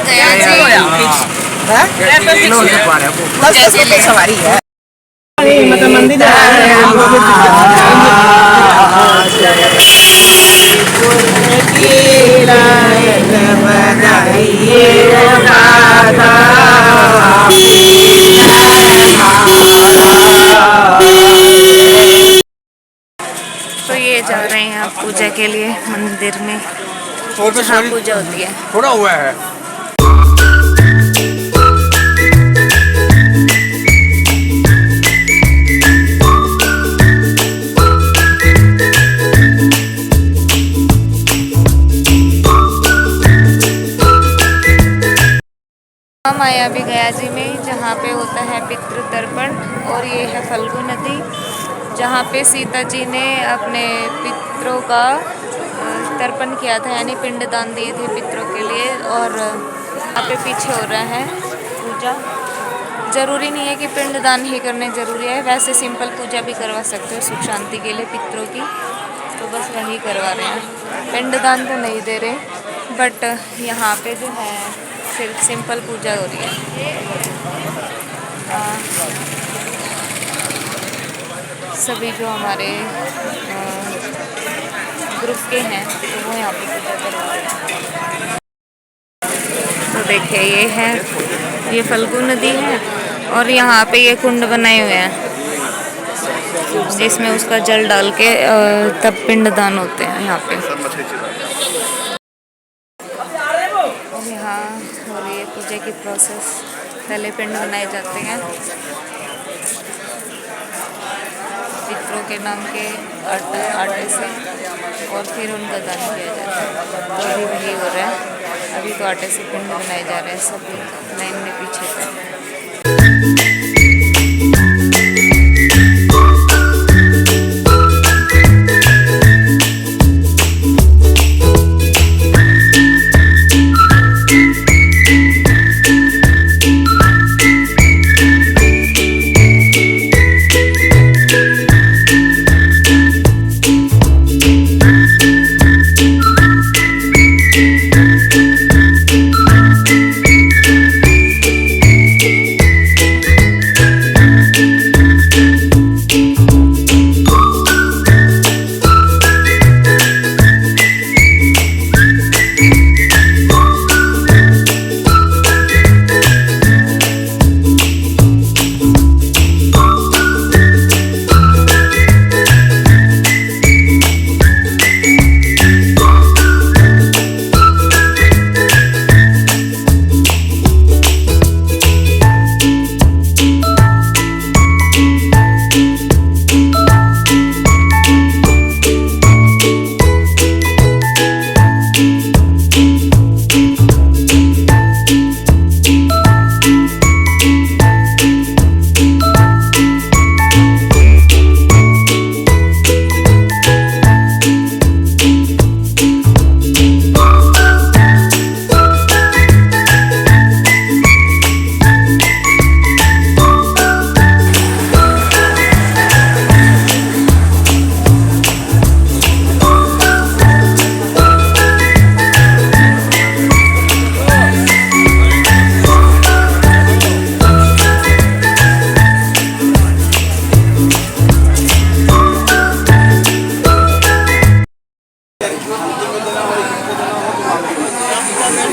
गया जी। सवारी है मतलब मंदिर तो ये जा रहे हैं आप पूजा के लिए मंदिर में, जहाँ पूजा होती है। थोड़ा हुआ है। हम आए अभी गया जी में, जहाँ पे होता है पितृ तर्पण। और ये है फल्गु नदी, जहाँ पे सीता जी ने अपने पितरों का तर्पण किया था, यानी पिंडदान दिए थे पितरों के लिए। और यहाँ पे पीछे हो रहा है पूजा। ज़रूरी नहीं है कि पिंडदान ही करने ज़रूरी है, वैसे सिंपल पूजा भी करवा सकते हो सुख शांति के लिए पितरों की। तो बस वही करवा रहे हैं, पिंडदान तो नहीं दे रहे, बट यहाँ पे जो है सिर्फ सिंपल पूजा हो रही है। सभी जो हमारे ग्रुप के हैं तो वो यहाँ पे पूजा करवा रहे हैं। तो देखिए ये फल्गु नदी है, और यहाँ पे ये कुंड बनाए हुए हैं जिसमें उसका जल डाल के तब पिंडदान होते हैं यहाँ पे। यहाँ हो रही है पूजा की प्रोसेस। पहले पिंड बनाए जाते हैं पितरों के नाम के आटे से, और फिर उनका दान किया जाता है। तो अभी वही हो रहा है, अभी तो आटे से पिंड बनाए जा रहे हैं सभी लाइन में पीछे से।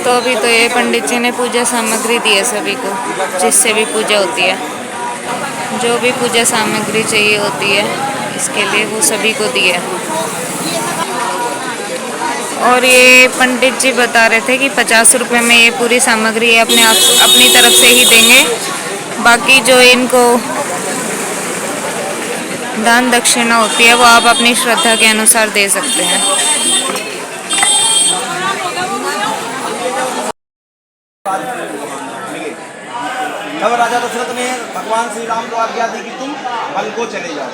तो अभी तो ये पंडित जी ने पूजा सामग्री दी है सभी को, जिससे भी पूजा होती है। जो भी पूजा सामग्री चाहिए होती है इसके लिए वो सभी को दी है। और ये पंडित जी बता रहे थे कि 50 रुपये में ये पूरी सामग्री अपनी तरफ से ही देंगे। बाकी जो इनको दान दक्षिणा होती है वो आप अपनी श्रद्धा के अनुसार दे सकते हैं। तब राजा दशरथ ने भगवान श्री राम को आज्ञा दी कि तुम वन को चले जाओ,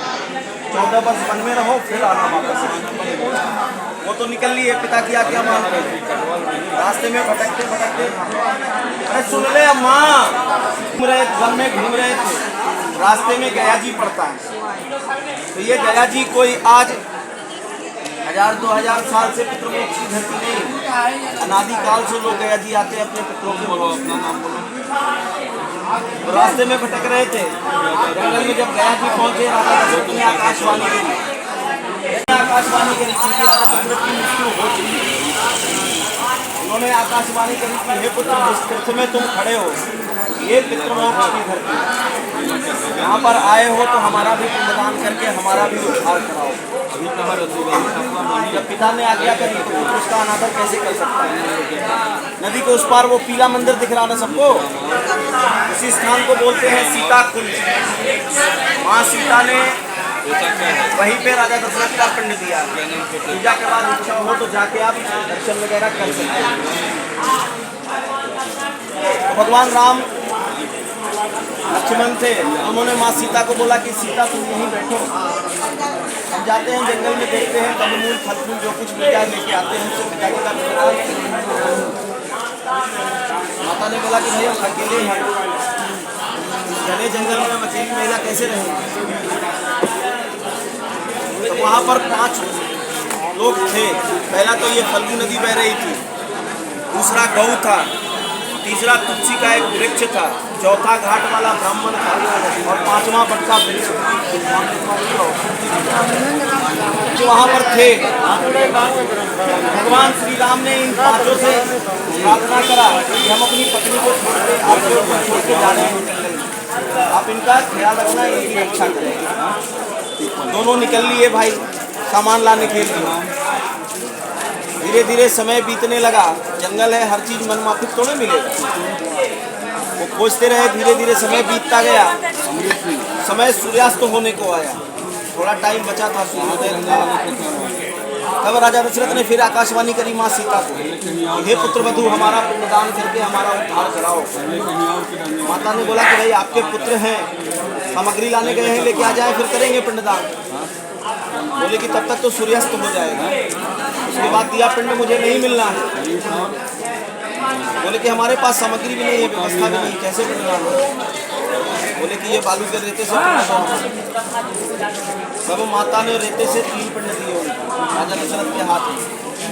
14 वर्ष वन में रहो, फिर आना वापस। वो तो निकल लिए पिता की आज्ञा मान के। रास्ते में भटकते भटकते, अरे सुन ले अम्मा, घूम रहे वन में घूम रहे थे, रास्ते में गया जी पड़ता है। तो ये गया जी कोई आज 1000-2000 साल से पितृमोक्ष की धरती नहीं, अनादि काल से लोग गया जी आते अपने पितरों के। बोलो अपना नाम बोलो। तो रास्ते में भटक रहे थे, जंगल में जब गया जी पहुंचे, राजा दशरथ ने आकाशवाणी करी कि राजा दशरथ की मृत्यु हो चुकी है। उन्होंने आकाशवाणी करी कि हे पुत्र, जिस तीर्थ में तुम खड़े हो ये पितृमोक्ष की धरती, यहाँ पर आए हो तो हमारा भी पिंडदान करके हमारा भी उद्धार कराओ। जब पिता ने आज्ञा करी तो पुत्र उसका अनादर कैसे कर सकता है। नदी के उस पार वो पीला मंदिर दिख रहा ना सबको, उसी स्थान को बोलते हैं सीता कुंज। माँ सीता ने वहीं पे राजा दशरथ का पिंड दिया। पूजा के बाद इच्छा हो तो जाके आप दर्शन वगैरह कर सकते हैं। तो भगवान राम लक्ष्मण थे, उन्होंने माँ सीता को बोला कि सीता तुम यहीं बैठो, हम जाते हैं जंगल में, देखते हैं कंदमूल फल फूल जो कुछ मिल जाए लेके आते हैं। तो पिताजी का माता ने बोला कि भाई हम अकेले हैं, घने जंगल में हम अकेली महिला कैसे रहेंगे। तो वहाँ पर 5 लोग थे। पहला तो ये फल्गु नदी बह रही थी, दूसरा गौ था, तीसरा तुलसी का एक वृक्ष था, चौथा घाट वाला ब्राह्मण था और 5वां बटका वृक्ष जो वहाँ पर थे। भगवान श्री राम ने इन 5 से प्रार्थना करा कि हम अपनी पत्नी को छोड़ के आपके ऊपर छोड़ के जा रहे हैं, आप इनका ख्याल रखना, इनकी रक्षा करें। दोनों निकल लिए भाई सामान लाने के लिए। धीरे धीरे समय बीतने लगा, जंगल है, हर चीज मनमाफिक थोड़े मिलेगा। वो खोजते रहे, धीरे धीरे समय बीतता गया। समय सूर्यास्त होने को आया, थोड़ा टाइम बचा था सूर्योदय। तब राजा दशरथ ने फिर आकाशवाणी करी माँ सीता को, हे पुत्रवधू हमारा पिंडदान करके हमारा उद्धार कराओ। माता ने बोला कि भाई आपके पुत्र हैं, सामग्री लाने गए हैं, लेके आ जाए फिर करेंगे पिंडदान। बोले कि तब तक तो सूर्यास्त हो जाएगा, उसके बाद दिया पिंड मुझे नहीं मिलना है। बोले कि हमारे पास सामग्री भी नहीं है, व्यवस्था भी नहीं, कैसे पिंडदान हो। बोले कि ये बालू के रेते से पिंड दो। सब माता ने रेते से 3 पिंड दिए उनको राजा दशरथ के हाथ में,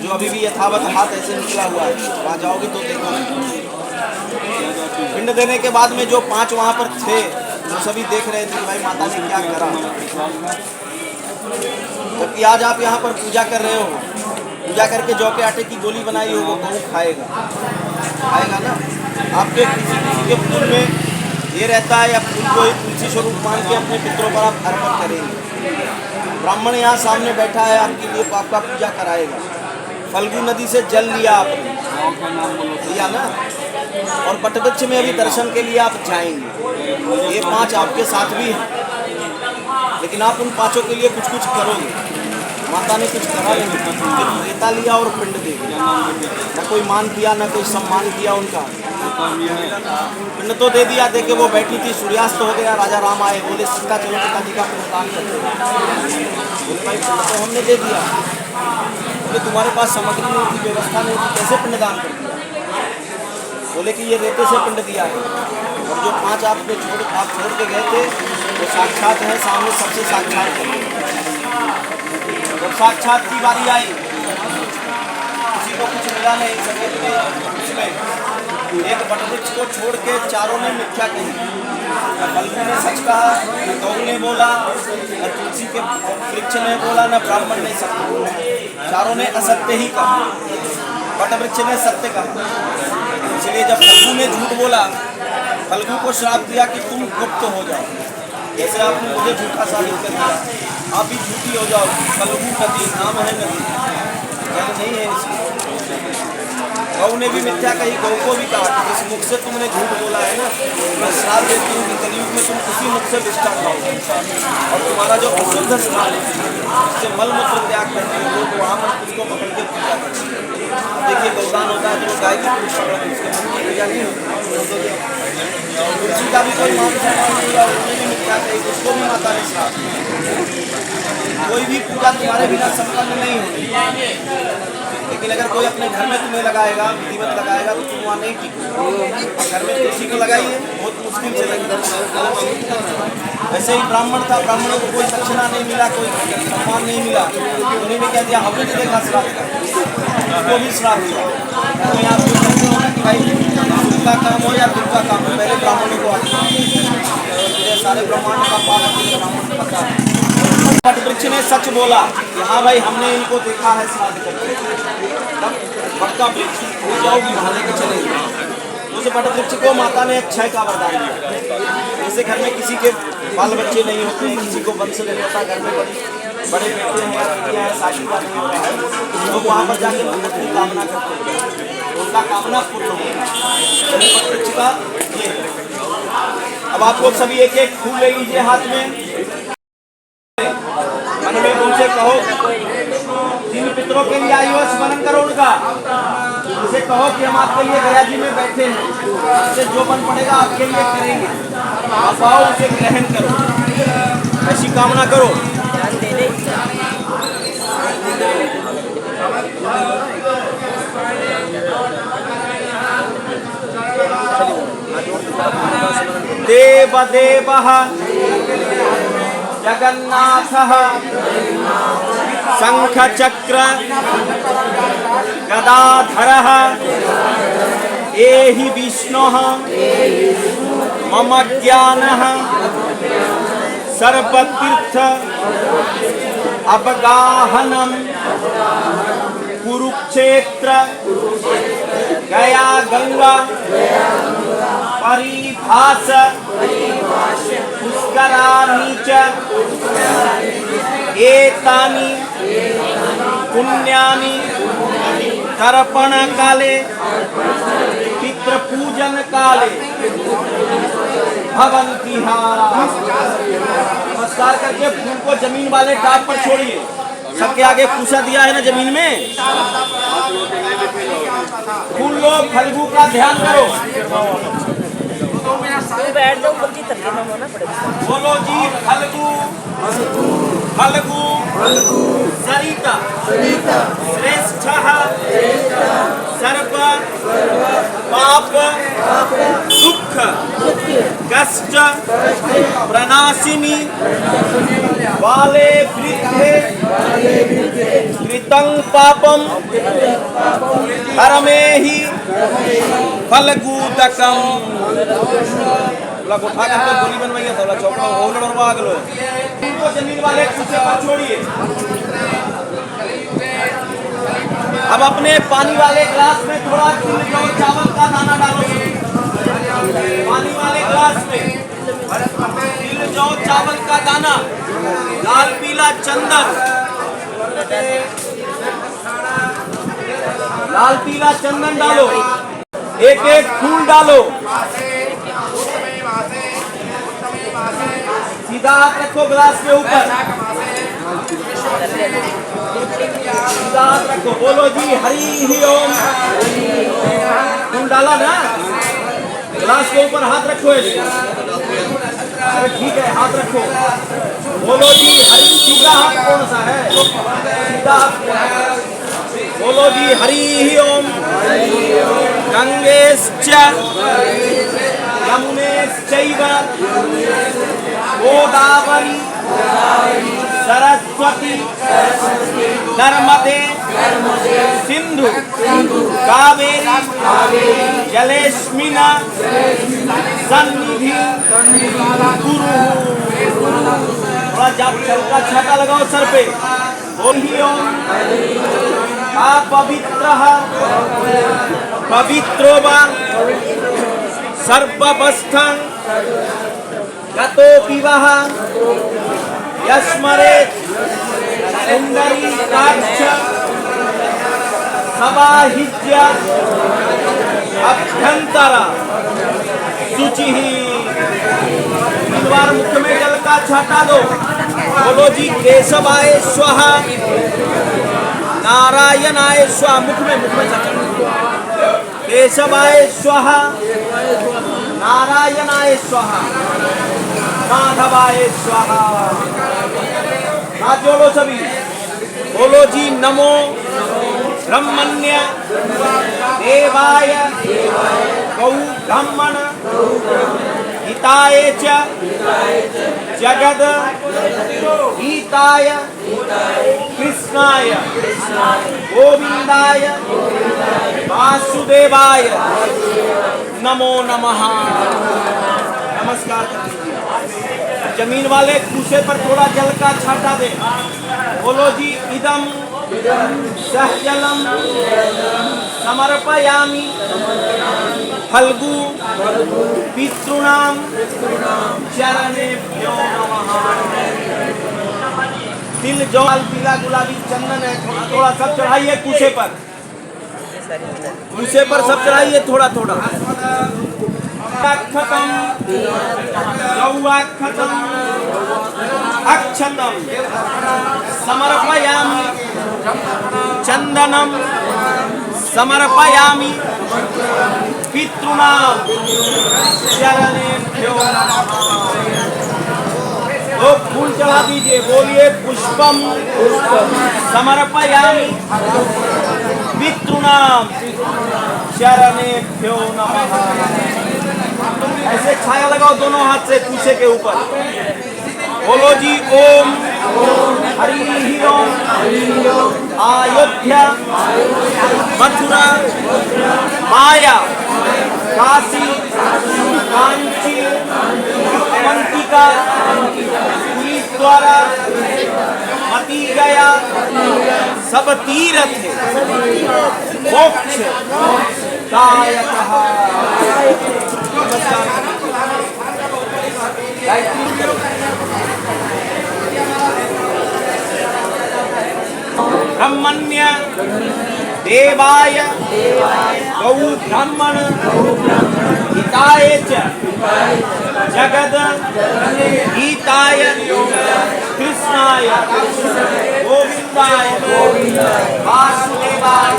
जो अभी भी यथावत हाथ ऐसे निकला हुआ है, वहाँ जाओगे तो देखो। पिंड देने के बाद में जो 5 वहाँ पर थे वो सभी देख रहे थे भाई माता ने क्या करा। जबकि आज आप यहाँ पर पूजा कर रहे हो, पूजा करके जौ के आटे की गोली बनाई हो, वो गऊ खाएगा ना। आपके किसी के फूल में ये रहता है, या फूल को तुलसी स्वरूप मान के अपने पितरों पर आप अर्पण करेंगे। ब्राह्मण यहाँ सामने बैठा है, आपके लिए आपका पूजा कराएगा। फल्गु नदी से जल लिया आपने, लिया ना, और बटवृक्ष में अभी दर्शन के लिए आप जाएंगे। ये 5 आपके साथ भी हैं, लेकिन आप उन 5 के लिए कुछ कुछ करोगे। माता ने कुछ करा नहीं, रेता लिया और पिंड दे दिया, न कोई मान किया न कोई सम्मान किया उनका। पिंड तो दे दिया, देके वो बैठी थी, सूर्यास्त हो गया, राजा राम आए, बोले सीता चलो पिताजी का पिंडदान करते हैं। बोले भाई पिंड तो हमने दे दिया। बोले तुम्हारे पास सामग्री नहीं थी, व्यवस्था नहीं थी, कैसे पिंडदान कर दिया। बोले कि ये रेते से पिंड दिया है, और जो 5 आप छोड़ के गए थे वो साक्षात है, सामने सबसे साक्षात है। जब साक्षात की बारी आई, किसी को कुछ मिला नहीं, उसमें एक वटवृक्ष को छोड़ के चारों ने मिथ्या कही। न फल्गु ने सच कहा, न गौ ने बोला, न तुलसी के वृक्ष ने बोला, न ब्राह्मण ने सत्य बोला। चारों ने असत्य ही कहा, वटवृक्ष ने सत्य कहा। इसलिए जब फल्गु ने झूठ बोला, फल्गु को श्राप दिया कि तुम गुप्त हो जाओ। जैसे आपने मुझे झूठा साबित कर दिया, आप भी झूठी हो जाओ। फल्गु नदी नाम है नदी, जल नहीं है इसमें। गौ ने भी मिथ्या कही, गौ को भी कहा कि जिस मुख से तुमने झूठ बोला है ना, मैं श्राप देती हूँ कि कलयुग में तुम उसी मुख से विष्ठा खाओगे, और तुम्हारा जो अशुद्ध स्थान है जिससे मल मूत्र त्याग करते हैं लोग, वहाँ पर उसको पकड़ के पूजा करते हैं। देखिए गौदान होता है तो गाय की पूछ पकड़ के उसके मुख की पूजा नहीं होती। तुलसी का भी कोई मान सम्मान नहीं हुआ, उसने भी मिथ्या कही, उसको भी माता ने श्राप दिया। कोई भी पूजा तुम्हारे बिना संपन्न नहीं होती। लेकिन अगर कोई अपने घर में तुम्हें लगाएगा, विधिवत लगाएगा, तो तुम वहाँ नहीं टिको। घर में तुलसी को लगाइए, बहुत मुश्किल से लगेगा। ऐसे ही ब्राह्मण था, ब्राह्मणों को कोई दक्षिणा नहीं मिला, कोई सम्मान नहीं मिला, उन्हीं ने क्या दिया, हमने भी देखा श्राद्ध का, उसको भी श्राद्ध दिया। तो यहाँ पे कहते हो कि भाई सुख का काम हो या दुख का काम हो, पहले ब्राह्मणों को आगे सारे ब्रह्मांड का पालन ब्राह्मण को पता है। वट वृक्ष ने सच बोला कि हाँ भाई हमने इनको देखा है श्राद्ध करते। तब वट का वृक्ष हो जाओगी वहाँ लेके चलेगी। तो उस वट वृक्ष को माता ने क्षय का वरदान दिया। जैसे घर में किसी के बाल बच्चे नहीं होते हैं, किसी को वंश नहीं होता, घर में बड़े बेटे हैं या बेटियाँ हैं, शादी का नहीं होता है, तो वहाँ पर जाके अपनी कामना करते हैं, उनका कामना पूर्ण हो। वट वृक्ष का ये अब आप लोग सभी एक एक फूल ले लीजिए हाथ में, मन में उनसे कहो, जिन पितरों के लिए आई हो स्मरण करो उनका, उनसे कहो कि हम आपके लिए गया जी में बैठे हैं, आपसे जो बन पड़ेगा आपके लिए करेंगे, आप आओ उसे ग्रहण करो, ऐसी कामना करो। देव देवः जगन्नाथः शंख चक्र गदाधरः एहि विष्णुः मम ज्ञानः सर्वतीर्थ अवगाहनम् कुरुक्षेत्र गया गंगा परिभाष पुष्कराणि च एतानि पुण्यानि तर्पण काले पितृपूजन काले भवन्ति। नमस्कार करके फूल को जमीन वाले टाप पर छोड़िए। सबके आगे पूछा दिया है ना जमीन में, फूल लो, फल्गु का ध्यान करो। बैठ जाओ, ऊपर की तरफ में होना पड़ेगा। बोलो जी फल्गु फल्गु सरिता श्रेष्ठः सर्व पाप दुख कष्ट प्रणाशिनी बाले वृद्धे कृतं पापम हरमेहि फल्गुदकम्। उठा करके गोली बनवाइए, थोड़ा चौकड़ा होल बनवा लो। उनको जमीन वाले कुर्सी पर छोड़िए। अब अपने पानी वाले ग्लास में थोड़ा तिल जौ चावल का दाना डालो। पानी वाले ग्लास में तिल जौ चावल का दाना, लाल पीला चंदन, लाल पीला चंदन डालो। एक एक फूल डालो। सीधा हाथ रखो ग्लास के ऊपर, सीधा हाथ रखो। बोलो जी हरि ही ओम। फूल डाला ना, ग्लास के ऊपर हाथ रखो। अरे ठीक है, हाथ रखो। बोलो जी हरि। सीधा हाथ कौन सा है? सीधा हाथ। बोलो जी हरि ही ओम। गंगेश्च यमुनेश्चैव गोदावरी सरस्वती नर्मदे सिंधु कावेरी जलेस्मिन् सन्निधि कुरु। थोड़ा जब चलका छाता लगाओ सर पे। बोलिए अपवित्रः पवित्रो वा सर्ववस्थां गतोऽपि वः यस्मरेत् पुण्डरीकाक्ष समाहिज्य अभ्यंतर शुचिः। 3 बार मुख में जल का छाटा दो। बोलो जी केशवाय स्वाहा नारायणाय स्वाहा। मुख में छाटा दो। केशवाय स्वाहा नारायणाय स्वाहा माधवाय स्वाहा। हाथ जोड़ो सभी। बोलो जी नमो ब्रह्मण्य देवाय गौ ब्राह्मण हिताय च जगद हिताय कृष्णाय गोविंदाय वासुदेवाय नमो नमः। नमस्कार कर लीजिए। जमीन वाले कुशे पर थोड़ा जल का छाटा दे। बोलो जी इदम सहजलम समर्पयामि फल्गु पितॄणाम चरणेभ्यो नमः। तिल जौल पीला गुलाबी चंदन है, थोड़ा सब चढ़ाइए कुशे पर। कुशे पर सब चढ़ाइए थोड़ा थोड़ा। अक्षतम गौवाक्षतम अक्षतम समर्पयामि चंदनम समर्पयामि पितॄणाम चरणेभ्यो नमः। तो फूल चढ़ा दीजिए। बोलिए पुष्पम समर्पयामि पितॄणाम चरणेभ्यो नमः। ऐसे छाया लगाओ दोनों हाथ से कुशे के ऊपर। बोलो जी ओम हरि ओम। अयोध्या मथुरा माया काशी कांची अवंतिका द्वारा मती गया सब तीर्थ मोक्ष दायकः। ब्रह्मण्य देवाय गौ ब्राह्मण हिताय च जगद हिताय कृष्णाय गोविंदाय वासुदेवाय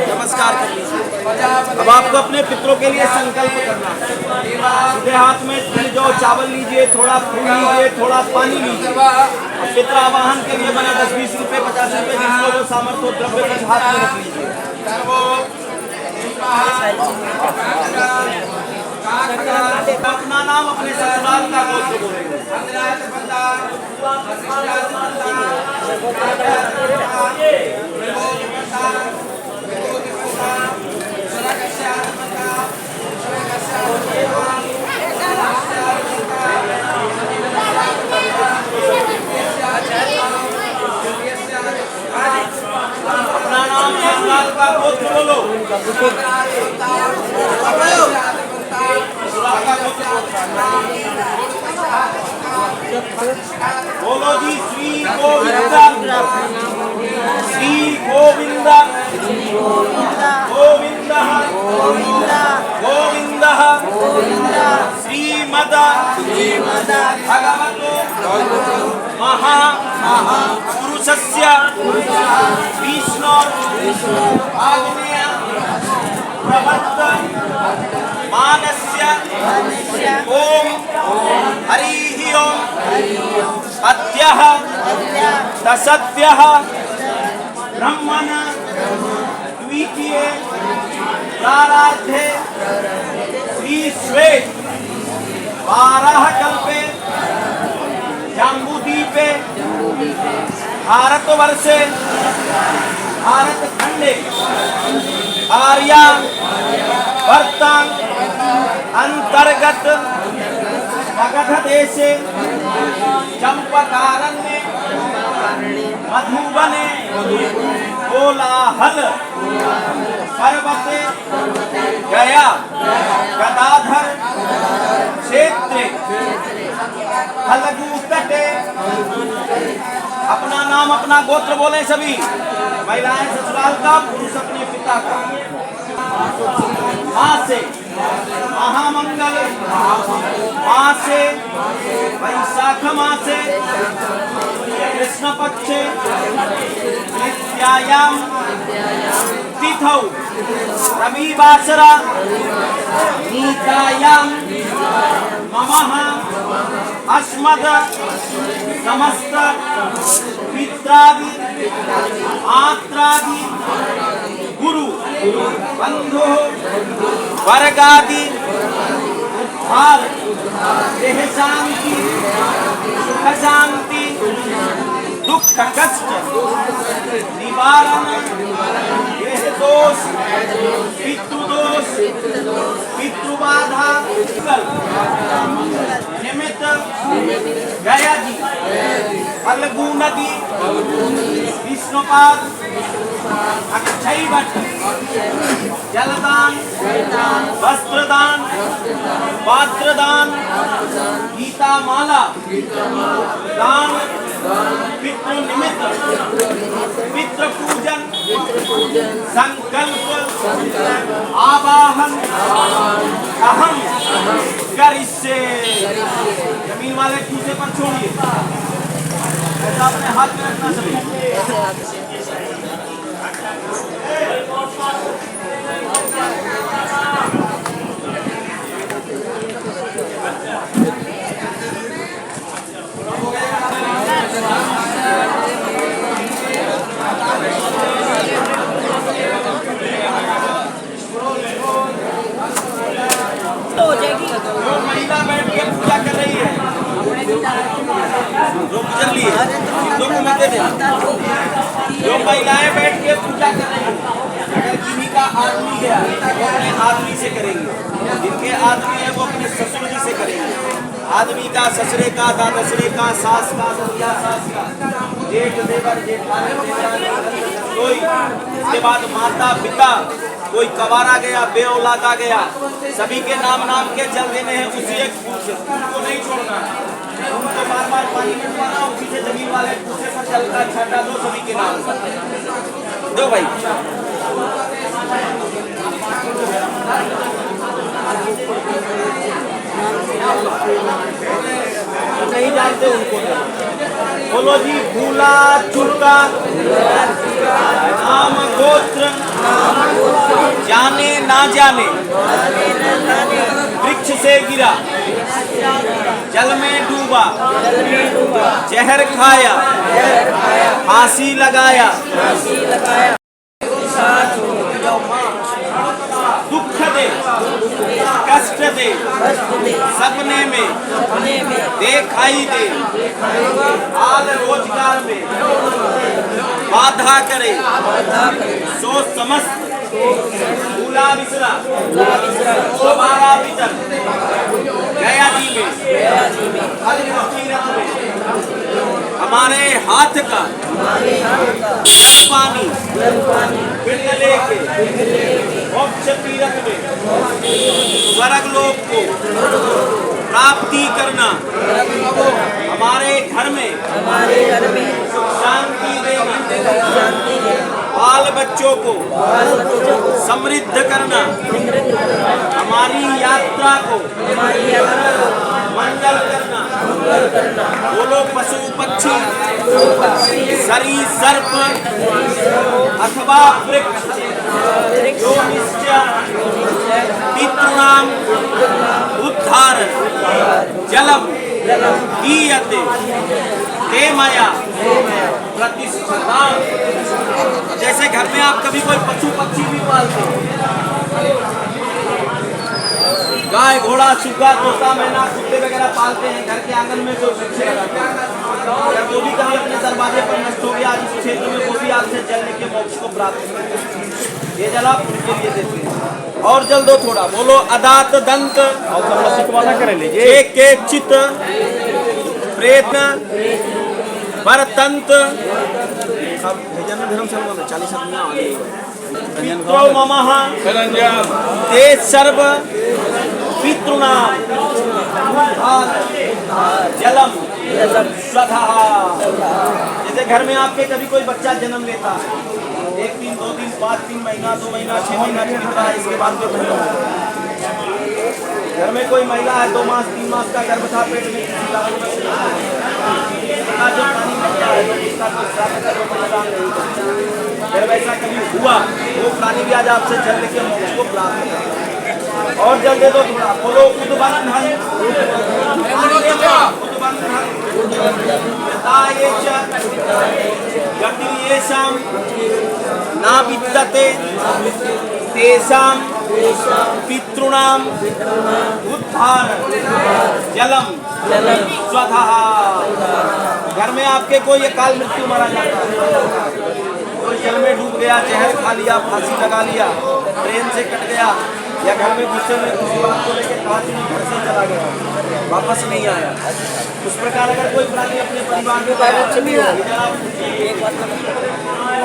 नमस्कार कर लीजिए। अब आपको अपने पितरों के लिए संकल्प करना है। सीधे हाथ में तिल जौ चावल लीजिए, थोड़ा फूल लीजिए, थोड़ा पानी लीजिए। और पितृ आवाहन के लिए बने 10-20 रुपए 50 रुपए जिसको जो सामर्थ्य हो द्रव्य कुछ हाथ में रख लीजिए। अपना नाम अपने ससुराल का गोत्र बोलेंगे। अपना नाम ससुराल का गोत्र बोलो। बोलो जी श्री गोविंदा श्री गोविंदा गोविंदा गोविंदा श्रीमद भगवतो महापुरुषस्य विष्णु आग्नेय प्रवर्तन मानस्य ओम हरि ओम अद्यः तसद्यः ब्रह्मण द्वितीये प्राराध्ये श्री श्वेत 12 कल्पे जम्बूद्वीपे भारतवर्षे भारतखंडे आर्या वर्तन अंतर्गत मगध देशे चंपकारण्ये मधुबने कोलाहल पर्वते गया गदाधर क्षेत्रे फल्गु तटे। अपना नाम अपना गोत्र बोले सभी। महिलाएं ससुराल का, पुरुष अपने पिता का। माँ से महामंगल, माँ से वैशाख मासे कृष्ण पक्षे नित्यायाम तिथौ रविवासरा नीतायाम ममः अस्मद समस्त पित्रादि आत्रादि गुरु बंधु वर्गादि भार देह शांति सुख शांति दुख कष्ट निवारण देह दोष पितृदोष पितृबाधा निमित्त गया जी फल्गु नदी विष्णुपाद अक्षय भट्ट जलदान वस्त्रदान पात्रदान गीता माला दान पितृ निमित्त पितृ पूजन संकल्प आवाहन अहम करिष्ये। जमीन वाले दूसरे पर छोड़िए, ऐसा अपने हाथ में रखना चाहिए। महिला बैठ के पूजा कर रही है, जो गुजर ली है, जो महिलाएं बैठ के पूजा कर रही है, अगर किसी का आदमी गया वो अपने आदमी से करेंगे, जिनके आदमी है वो अपने ससुर जी से करेंगे, आदमी का ससुरे का दादसरे का सास का ससुरा सास का जेठ देवर जेठानी कोई, इसके बाद माता पिता, कोई कवारा गया बे औलादा गया, सभी के नाम नाम के जल देने हैं उसी एक फूल से, उनको नहीं छोड़ना है, उनको बार बार पानी मिलवाना, उसी से जमीन वाले फूल पर जल का छाटा दो सभी के नाम दो भाई। नहीं जानते उनको बोलो जी भूला चूका नाम गोत्र जाने ना जाने वृक्ष से गिरा जल में डूबा जहर खाया फांसी लगाया दुख दे कष्ट दे सपने में देखाई दे हाल रोजगार में बाधा करे सोच समझ भूला विसरा दोबारा विचर गया जी में हर मुसीबत में हमारे हाथ का पानी बिल्ल लेके मोक्ष तीरथ में स्वर्ग लोक को प्राप्ति करना हमारे घर में सुख शांति देना बाल बच्चों को समृद्ध करना हमारी यात्रा को मंगल करना बोलो पशु पक्षी सरी सर्प अथवा वृक्ष जो निश्चय पितृणाम उद्धार जलम दीयते हे माया प्रतिष्ठा। जैसे घर में आप कभी कोई पशु पक्षी भी पालते हो, गाय घोड़ा सुग्गा तोता मैना कुत्ते वगैरह पालते हैं, घर के आंगन में जो वृक्ष लगाते हैं, वो भी कभी अपने दरवाजे पर नष्ट हो गया इस क्षेत्र में, वो भी आपसे जल लेके मोक्ष को प्राप्त करते हैं। ये जल आप उनके लिए देते हैं। और जल दो थोड़ा, बोलो अदात दंत लीजिए के चित प्रेत परतंत धर्म सर्व 40 पितरो ममः ते सर्व पितृणाम जलम स्वधा। जैसे घर में आपके कभी कोई बच्चा जन्म लेता है, 1 दिन 2 दिन 5 दिन महीना 2 महीना 6 महीना चलता है, इसके बाद जो घर में कोई महिला है 2 मास 3 मास का गर्भ था, पेट में जो पानी लगता है इसका कोई श्राद्ध का बलिदान नहीं करता। फिर वैसा कभी हुआ वो प्राणी भी आज आपसे जल लेके मोक्ष को प्राप्त करता है। और जल दे दो थोड़ा, बोलो उद्बंधन गतिये येषां न विद्यते तेषां पितॄणाम् उद्धार जलम स्वतः। घर में आपके कोई अकाल मृत्यु मारा जाता है, कोई जल में डूब गया, जहर खा लिया, फांसी लगा लिया, ट्रेन से कट गया, या घर में गुस्से में किसी बात को लेकर कहा कि घर से चला गया, वापस नहीं आया, उस प्रकार अगर कोई प्राणी अपने परिवार के बारे में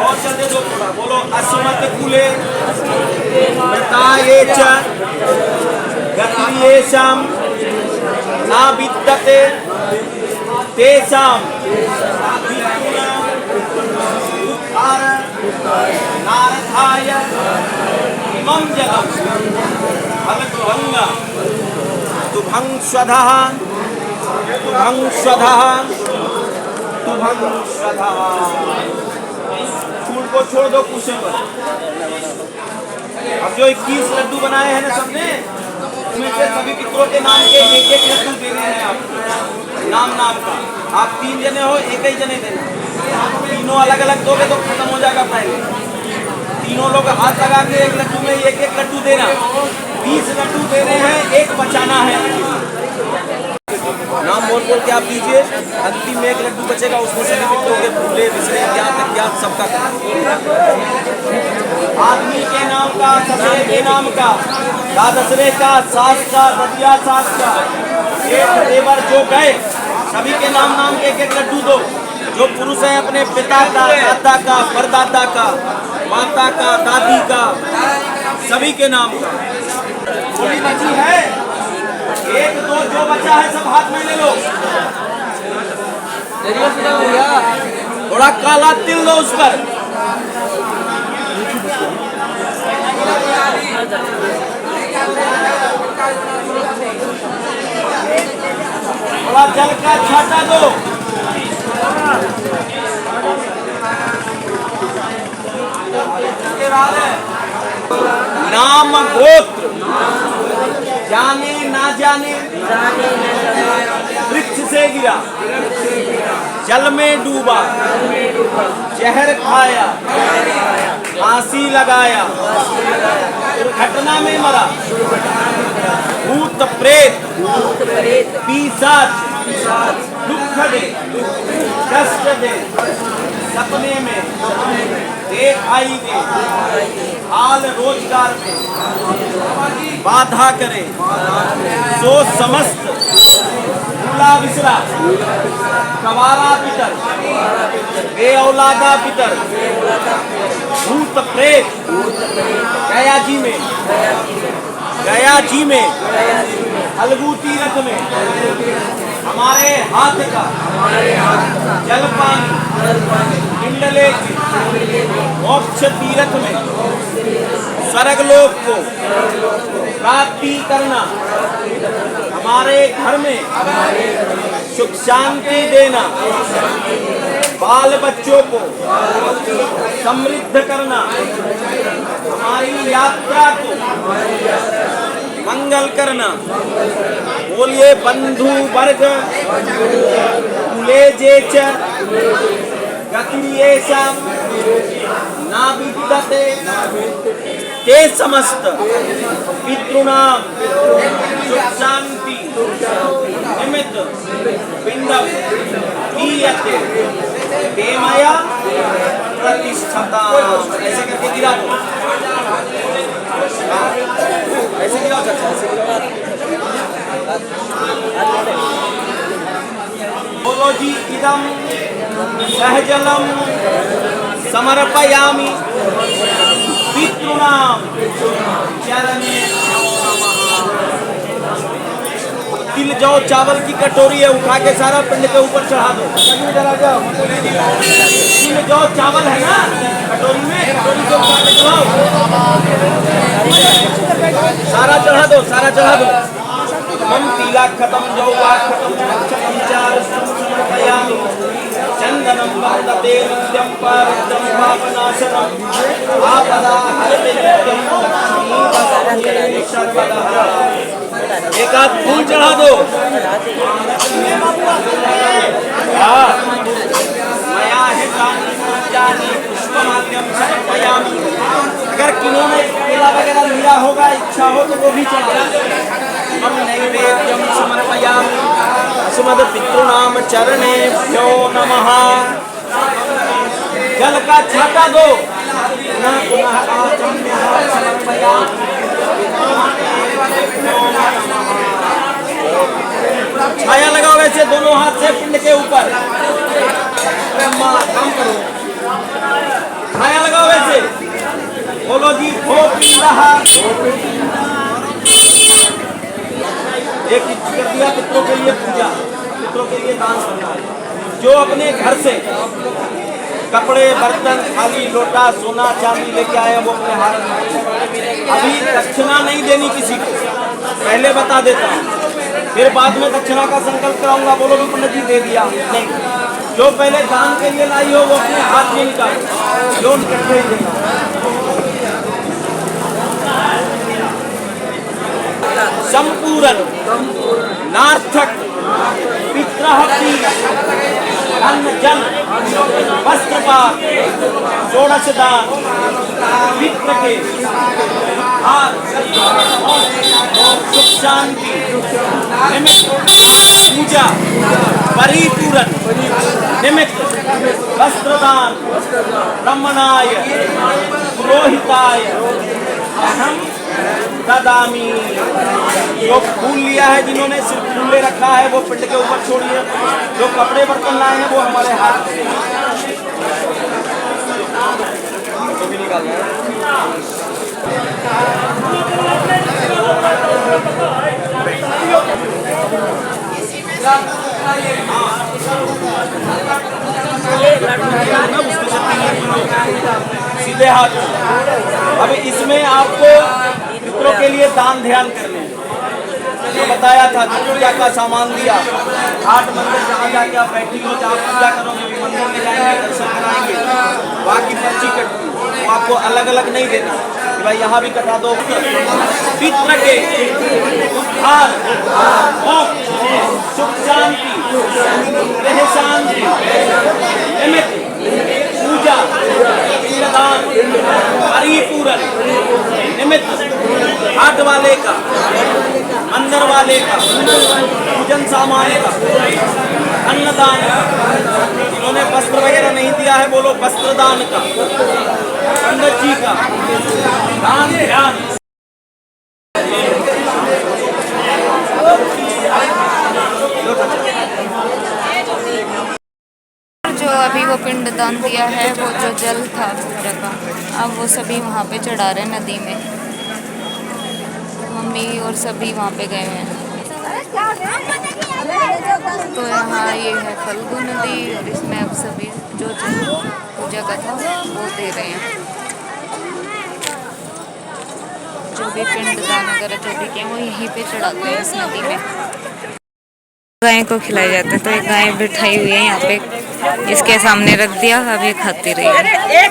और चलते दो थोड़ा बोलो अस्मत् कुले मृताये च गतिर्येषां न विद्यते तेषां पितॄणाम् उद्धार नारदाय इमं जलम् फलभङ्ग तुभं स्वधः तुभं स्वधः तुभं स्वधः। फूल को छोड़ दो कुशन पर। अब जो 21 लड्डू बनाए हैं ना सबने, उसमें से सभी पितरों के नाम के एक लड्डू देने हैं आप, नाम नाम का। आप 3 जने हो, एक ही जने देना, तीनों अलग अलग दोगे तो खत्म हो जाएगा पहले। तीनों लोग हाथ लगा के एक लड्डू में एक लड्डू देना। 20 लड्डू देने हैं, एक बचाना है। नाम बोल बोल के आप दीजिए, अंतिम में एक लड्डू बचेगा, उसमें सभी पितरों के भूले विसरे ज्ञात अज्ञात सबका। आदमी के नाम का, ससुरे के नाम का, दादसरे का, सास का, ददिया सास का, जेठ देवर जो गए सभी के नाम नाम के एक लड्डू दो। जो पुरुष है अपने पिता का, दादा का, परदादा का, माता का, दादी का, सभी के नाम का। पूरी बची है, 1 2 जो बचा है सब हाथ में ले लो। थोड़ा काला तिल दो उस पर। थोड़ा जल का छाता दो। नाम गोत्र जाने ना जाने वृक्ष से गिरा, जल में डूबा, जहर खाया, फांसी लगाया, दुर्घटना में मरा, भूत प्रेत पिशाच दुख दे, कष्ट दे, सपने में दिखाई दे, हाल रोजगार में बाधा करे, सो समस्त भूला विसरा, कवारा पितर, बे औलादा पितर, भूत प्रेत गया जी में अलगू तीर्थ में हमारे हाथ का जल पानी पिंडले मोक्ष तीर्थ में स्वर्ग लोक को प्राप्ति करना, हमारे घर में सुख शांति देना, बाल बच्चों को समृद्ध करना, हमारी यात्रा को मंगल करना। बोलिए बंधु वर्ग कुले जे च गतिर्येषां न विद्यते ते समस्त पितॄणां सुख शांति निमित्त पिंडम दीयते ते मया प्रतिष्ठता। ऐसे करके गिरा दो, ऐसे गिराओ चाचा, ऐसे गिराओ। बोलो जी इदम सहजलम समर्पयामि पितॄणां चरणे। तिल जौ चावल की कटोरी है, उठा के सारा पिंड के ऊपर चढ़ा दो। तिल जौ चावल है ना कटोरी में, कटोरी को उठा के चढ़ाओ, सारा चढ़ा दो, सारा चढ़ा दो। हम तिला खत्म जौ खत्म चंदनम वर्तते नित्यं पारद्रं पापनाशनम आपदा हरते नित्यं लक्ष्मी सर्वदा। एक आध फूल चढ़ा दो। मया है जानी पुष्प जिन्होंने केला वगैरह लिया होगा, इच्छा हो तो वो भी चढ़ाओ। हम नैवेद्यम समर्पयामि अस्मद् पितॄणाम चरणेभ्यो नमः। जल का छाता दो। पुनः पुनः आचम्यः समर्पयामि। छाया लगाओ वैसे दोनों हाथ से पिंड के ऊपर। काम करो, छाया लगाओ वैसे। बोलो जी हो रहा। एक कर दिया पितरों के लिए पूजा, पितरों के लिए दान करना है। जो अपने घर से कपड़े, बर्तन, थाली, लोटा, सोना, चांदी लेके आए वो अपने हाथ में। अभी दक्षिणा नहीं देनी किसी को, पहले बता देता हूँ, फिर बाद में दक्षिणा का संकल्प कराऊंगा। बोलो भी पंडित जी दे दिया नहीं। जो पहले दान के लिए लाई हो वो अपने हाथ में निकालो, लोन इकट्ठे ही देना। संपूर्ण नार्थक पितरः अन्न जल वस्त्रपात षोडश दान पितृ के हार सुख शांति निमित्त पूजा परिपूरण निमित्त वस्त्रदान ब्रह्मणाय पुरोहिताय अहम ददामी। जो फूल लिया है, जिन्होंने सिर्फ फूले रखा है वो पिंड के ऊपर छोड़िए। जो कपड़े बर्तन लाए हैं वो हमारे हाथ में तो भी निकालना है। सीधे हाथ। अब इसमें आपको पितरों के लिए दान ध्यान करने हैं। जो बताया था पूजा का सामान दिया, 8 मंदिर जहाँ जाके आप बैठी हो, जहाँ पूजा करोगे मंदिर में जाएंगे, दर्शन कराएंगे, बाकी पर्ची कटती वो आपको अलग अलग नहीं देना कि भाई यहाँ भी कटा दो। पितृ के हार सुख शांति गृह शांति निमित्त पूजा दान परिपूरण निमित्त हाथ वाले का, अंदर वाले का, पूजन सामान का, अन्नदान का। जिन्होंने वस्त्र वगैरह नहीं दिया है बोलो वस्त्रदान का, पंडित जी का दान ध्यान। जो अभी वो पिंडदान दिया है, वो जो जल था पितृ का, अब वो सभी वहाँ पे चढ़ा रहे हैं नदी में। मम्मी और सभी वहाँ पे गए हैं। तो यहाँ ये है फल्गु नदी और इसमें अब सभी जो पूजा का था वो दे रहे हैं। जो भी पिंडदान वगैरह जो भी किए वो यहीं पे चढ़ाते हैं इस नदी में। गाय को खिलाए जाते हैं। तो एक गाय बिठाई हुई है यहाँ पे, इसके सामने रख दिया, अब ये खाती रही है।